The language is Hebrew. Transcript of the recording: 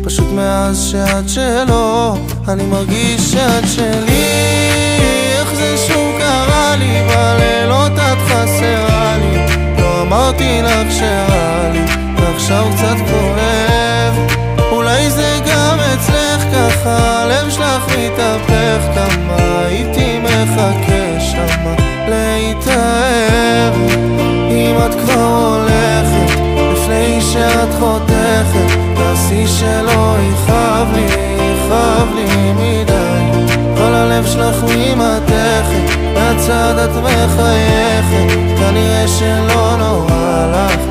פשוט מאז שאת שלו אני מרגיש שאת שלי. איך זה שוב קרה לי, בלילות את חסרה לי. לא אמרתי לך שרע לי, ועכשיו קצת כואב. אולי זה גם אצלך ככה, הלב שלך מתהפך. כמה הייתי מחכה שמה להתאהב. אם את כבר הולכת לפני שאת חותכת, תעשי שלא יכאב לי מדי. כל הלב שלך ממתכת, מהצד את מחייכת, כנראה שלא נורא לך